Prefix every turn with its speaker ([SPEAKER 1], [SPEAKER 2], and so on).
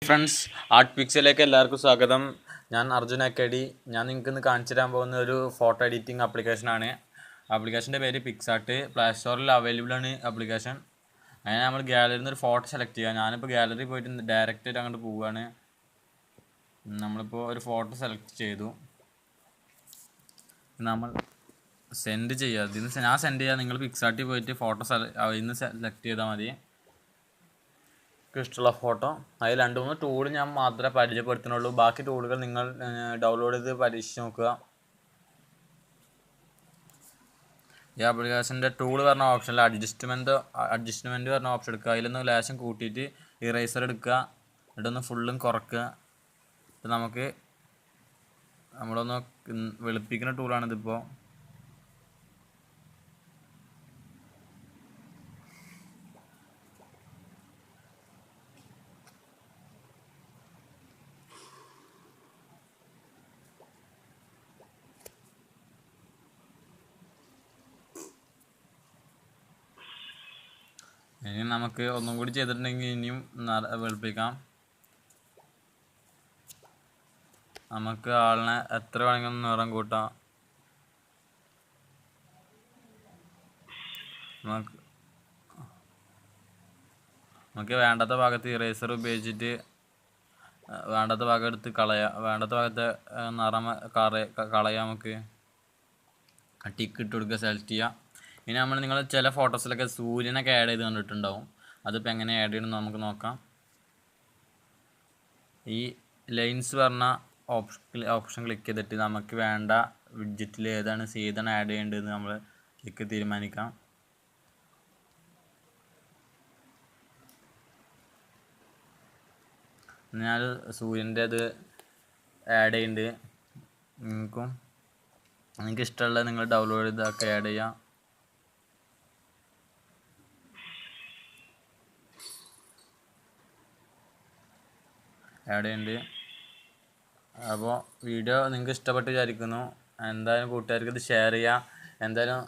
[SPEAKER 1] Friends, art പിക്സിലേക്ക് എല്ലാവർക്കും സ്വാഗതം. ഞാൻ അർജുൻ അക്കാഡി. ഞാൻ നിങ്ങൾക്ക് ഇന്ന് കാണിച്ചു തരാൻ പോകുന്ന ഒരു ഫോട്ടോ എഡിറ്റിംഗ് ആപ്ലിക്കേഷനാണ്. ആപ്ലിക്കേഷൻ്റെ പേര് പിക്സാർട്ട്. പ്ലേ സ്റ്റോറിൽ അവൈലബിൾ ആണ് ആപ്ലിക്കേഷൻ. അങ്ങനെ നമ്മൾ ഗാലറിയിൽ നിന്ന് ഒരു ഫോട്ടോ സെലക്ട് ചെയ്യുക. ഞാനിപ്പോൾ ഗാലറി പോയിട്ട് ഡയറക്റ്റ് അങ്ങോട്ട് പോവുകയാണ്. നമ്മളിപ്പോൾ ഒരു ഫോട്ടോ സെലക്ട് ചെയ്തു. നമ്മൾ സെൻഡ് ചെയ്യുക. ഇതിന് ഞാൻ സെൻഡ് ചെയ്യുക. നിങ്ങൾ പിക്സാർട്ടിൽ പോയിട്ട് ഫോട്ടോ ഇന്ന് സെലക്ട് ചെയ്താൽ മതി. ഇഷ്ടമുള്ള ഫോട്ടോ. അതിൽ 2-3 ടൂൾ ഞാൻ മാത്രമേ പരിചയപ്പെടുത്തുന്നുള്ളൂ. ബാക്കി ടൂളുകൾ നിങ്ങൾ ഡൗൺലോഡ് ചെയ്ത് പരീക്ഷിച്ച് നോക്കുക. ഈ ആപ്ലിക്കേഷൻ്റെ ടൂൾ പറഞ്ഞ ഓപ്ഷനിൽ അഡ്ജസ്റ്റ്മെൻറ്റ് പറഞ്ഞ ഓപ്ഷൻ എടുക്കുക. അതിലൊന്ന് ലേശം കൂട്ടിയിട്ട് ഇറേസർ എടുക്കുക. എന്നിട്ടൊന്ന് ഫുള്ളും കുറക്കുക. ഇത് നമുക്ക് നമ്മളൊന്ന് വെളുപ്പിക്കുന്ന ടൂളാണിതിപ്പോൾ. ഇനി നമുക്ക് ഒന്നും കൂടി ചെയ്തിട്ടുണ്ടെങ്കിൽ ഇനിയും വെളുപ്പിക്കാം. നമുക്ക് ആളിനെ എത്ര വേണമെങ്കിലും നിറം കൂട്ടാം. നമുക്ക് വേണ്ടാത്ത ഭാഗത്ത് ഇറേസർ ഉപയോഗിച്ചിട്ട് വേണ്ടാത്ത ഭാഗം എടുത്ത് കളയാം. വേണ്ടാത്ത ഭാഗത്തെ നിറം കളയാം. നമുക്ക് ടിക്ക് ഇട്ട് കൊടുക്കുക, സെലക്ട് ചെയ്യുക. ഇനി നിങ്ങൾ ചില ഫോട്ടോസിലൊക്കെ സൂര്യനൊക്കെ ആഡ് ചെയ്ത് കണ്ടിട്ടുണ്ടാവും. അതിപ്പോൾ എങ്ങനെ ആഡ് ചെയ്യണമെന്ന് നമുക്ക് നോക്കാം. ഈ ലൈൻസ് പറഞ്ഞ ഓപ്ഷൻ ക്ലിക്ക് ചെയ്തിട്ട് നമുക്ക് വേണ്ട വിഡ്ജറ്റിൽ ഏതാണ് ആഡ് ചെയ്യേണ്ടതെന്ന് നമ്മൾ തീരുമാനിക്കാം. ഞാൻ സൂര്യൻ്റെ അത് ആഡ് ചെയ്യുന്നുണ്ട്. നിങ്ങൾക്ക് ഇഷ്ടമുള്ളത് നിങ്ങൾ ഡൗൺലോഡ് ചെയ്തൊക്കെ ആഡ് ചെയ്യാം. ആഡ് ചെയ്യുന്നുണ്ട്. അപ്പോൾ വീഡിയോ നിങ്ങൾക്ക് ഇഷ്ടപ്പെട്ട് വിചാരിക്കുന്നു. എന്തായാലും കൂട്ടുകാർക്ക് ഇത് ഷെയർ ചെയ്യുക. എന്തായാലും